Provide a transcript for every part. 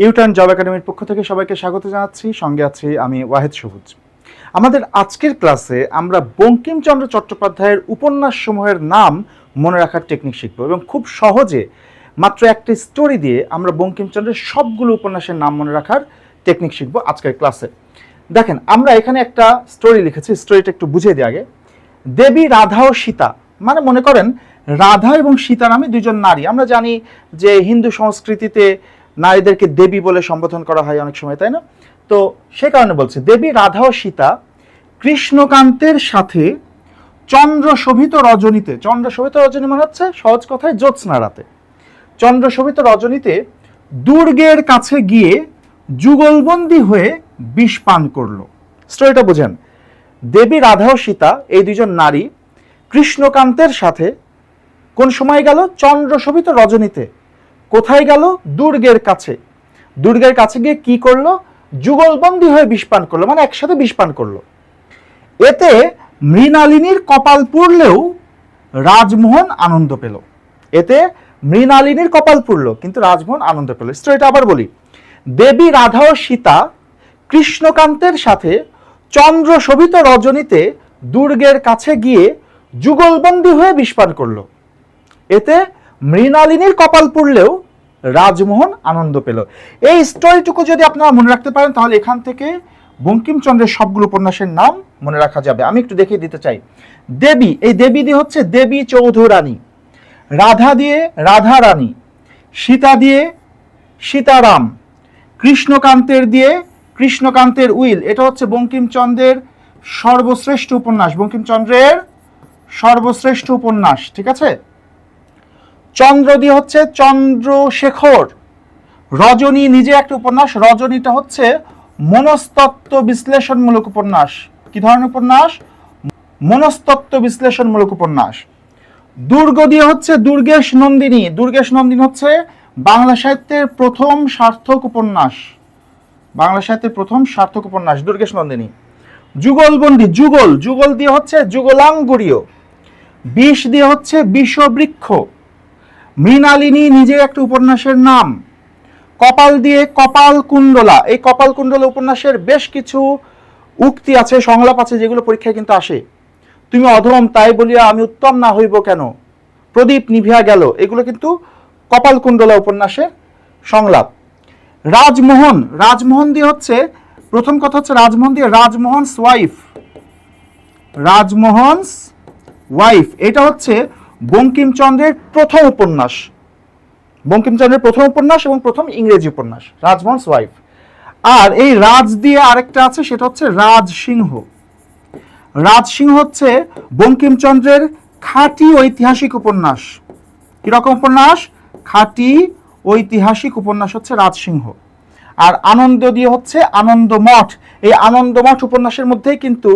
U turn job একাডেমির পক্ষ থেকে সবাইকে স্বাগত জানাচ্ছি। সঙ্গে আছি আমি ওয়াহেদ সবুজ। আমাদের আজকের ক্লাসে আমরা বঙ্কিমচন্দ্র চট্টোপাধ্যায়ের উপন্যাসসমূহের নাম মনে রাখার টেকনিক শিখব এবং খুব সহজে মাত্র একটা স্টোরি দিয়ে আমরা বঙ্কিমচন্দ্রের সবগুলো উপন্যাসের নাম মনে রাখার টেকনিক শিখব আজকের ক্লাসে। দেখেন, আমরা এখানে একটা স্টোরি লিখেছি, স্টোরিটা একটু বুঝিয়ে দিই আগে। দেবী রাধা ও সীতা, মানে মনে করেন রাধা এবং সীতা নামে দুজন নারী। আমরা জানি যে হিন্দু সংস্কৃতিতে নারীদেরকে দেবী বলে সম্বোধন করা হয় অনেক সময়, তাই না? তো সে কারণে বলছে দেবী রাধা ও সীতা কৃষ্ণকান্তের সাথে চন্দ্রশোভিত রজনীতে, চন্দ্রশোভিত রজনী মানে হচ্ছে সহজ কথায় জ্যোৎস্না রাতে, চন্দ্রশোভিত রজনীতে দুর্গের কাছে গিয়ে যুগলবন্দী হয়ে বিষ পান করলো। স্টোরিটা বুঝেন। দেবী রাধা ও সীতা এই দুজন নারী কৃষ্ণকান্তের সাথে কোন সময় গেল? চন্দ্রশোভিত রজনীতে। কোথায় গেল? দুর্গের কাছে। দুর্গের কাছে গিয়ে কি করলো? যুগলবন্দী হয়ে বিষ পান করলো, মানে একসাথে বিষ পান করলো। এতে মৃণালিনীর কপাল পুড়লেও রাজমোহন আনন্দ পেল। এতে মৃণালিনীর কপাল পুড়লো, কিন্তু রাজমোহন আনন্দ পেল। স্টোরিটা আবার বলি। দেবী রাধা ও সীতা কৃষ্ণকান্তের সাথে চন্দ্রশোভিত রজনীতে দুর্গের কাছে গিয়ে যুগলবন্দী হয়ে বিষ পান করলো। এতে মৃণালিনীর কপাল পুড়লেও রাজমোহন আনন্দ পেল। এই স্টোরিটুকু যদি আপনারা মনে রাখতে পারেন তাহলে এখান থেকে বঙ্কিমচন্দ্রের সবগুলো উপন্যাসের নাম মনে রাখা যাবে। আমি একটু দেখিয়ে দিতে চাই। দেবী, এই দেবী দিয়ে হচ্ছে দেবী চৌধুরানী, রাধা দিয়ে রাধা রানী, সীতা দিয়ে সীতারাম, কৃষ্ণকান্তের দিয়ে কৃষ্ণকান্তের উইল। এটা হচ্ছে বঙ্কিমচন্দ্রের সর্বশ্রেষ্ঠ উপন্যাস, বঙ্কিমচন্দ্রের সর্বশ্রেষ্ঠ উপন্যাস, ঠিক আছে? চন্দ্র দিয়ে হচ্ছে চন্দ্রশেখর। রজনী নিজে একটা উপন্যাস, রজনীটা হচ্ছে মনস্তত্ত্ব বিশ্লেষণমূলক উপন্যাস। কি ধরনের উপন্যাস? মনস্তত্ত্ব বিশ্লেষণমূলক উপন্যাস। দুর্গ দিয়ে হচ্ছে দুর্গেশ নন্দিনী। দুর্গেশ নন্দিনী হচ্ছে বাংলা সাহিত্যের প্রথম সার্থক উপন্যাস, বাংলা সাহিত্যের প্রথম সার্থক উপন্যাস দুর্গেশ নন্দিনী। যুগলবন্দী, যুগল, যুগল দিয়ে হচ্ছে যুগলাঙ্গুরীয়। বিষ দিয়ে হচ্ছে বিষবৃক্ষ। মৃণালিনী নিজে একটা উপন্যাসের নাম। কপাল দিয়ে কপাল কুণ্ডলা। এই কপাল কুণ্ডলা উপন্যাসের বেশ কিছু উক্তি আছে, সংলাপ আছে, যেগুলো পরীক্ষায় কিন্তু আসে। তুমি অধম তাই বলিয়া আমি উত্তম না হইব কেন, প্রদীপ নিভিয়া গেল, এগুলো কিন্তু কপাল কুণ্ডলা উপন্যাসের সংলাপ। রাজমোহন, রাজমোহন দিয়ে হচ্ছে প্রথম কথা হচ্ছে রাজমোহন দিয়ে রাজমোহনস ওয়াইফ, রাজমোহনস ওয়াইফ। এটা হচ্ছে বঙ্কিমচন্দ্রের প্রথম উপন্যাস, বঙ্কিমচন্দ্রের প্রথম উপন্যাস এবং প্রথম ইংরেজি উপন্যাস, রাজমোহনস ওয়াইফ। আর এই রাজ দিয়ে আরেকটা আছে, সেটা হচ্ছে রাজসিংহ। রাজসিংহ হচ্ছে বঙ্কিমচন্দ্রের খাঁটি ঐতিহাসিক উপন্যাস। কিরকম উপন্যাস? খাঁটি ঐতিহাসিক উপন্যাস হচ্ছে রাজসিংহ। আর আনন্দ দিয়ে হচ্ছে আনন্দমঠ। এই আনন্দমঠ উপন্যাসের মধ্যেই কিন্তু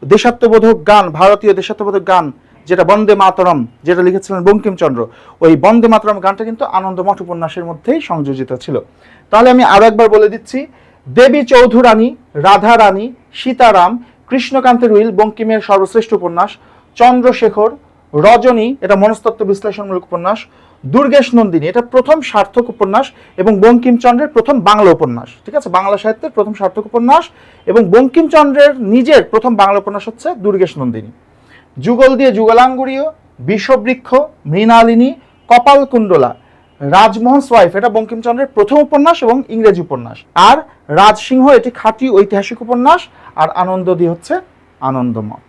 দেশাত্মবোধক গান, ভারতীয় দেশাত্মবোধক গান, যেটা বন্দে মাতরম, যেটা লিখেছিলেন বঙ্কিমচন্দ্র, ওই বন্দে মাতরম গানটা কিন্তু আনন্দমঠ উপন্যাসের মধ্যেই সংযোজিত ছিল। তাহলে আমি আরো একবার বলে দিচ্ছি। দেবী চৌধুরানী, রাধা রানী, সীতারাম, কৃষ্ণকান্তের উইল বঙ্কিমের সর্বশ্রেষ্ঠ উপন্যাস। চন্দ্রশেখর, রজনী এটা মনস্তত্ত্ব বিশ্লেষণমূলক উপন্যাস। দুর্গেশ নন্দিনী এটা প্রথম সার্থক উপন্যাস এবং বঙ্কিমচন্দ্রের প্রথম বাংলা উপন্যাস, ঠিক আছে? বাংলা সাহিত্যের প্রথম সার্থক উপন্যাস এবং বঙ্কিমচন্দ্রের নিজের প্রথম বাংলা উপন্যাস হচ্ছে দুর্গেশ নন্দিনী। যুগল দিয়ে যুগলাঙ্গুরীয়, বিষবৃক্ষ, মৃণালিনী, কপাল কুণ্ডলা, রাজমোহনস ওয়াইফ এটা বঙ্কিমচন্দ্রের প্রথম উপন্যাস এবং ইংরেজি উপন্যাস। আর রাজসিংহ এটি খাঁটি ঐতিহাসিক উপন্যাস। আর আনন্দ দিয়ে হচ্ছে আনন্দমঠ।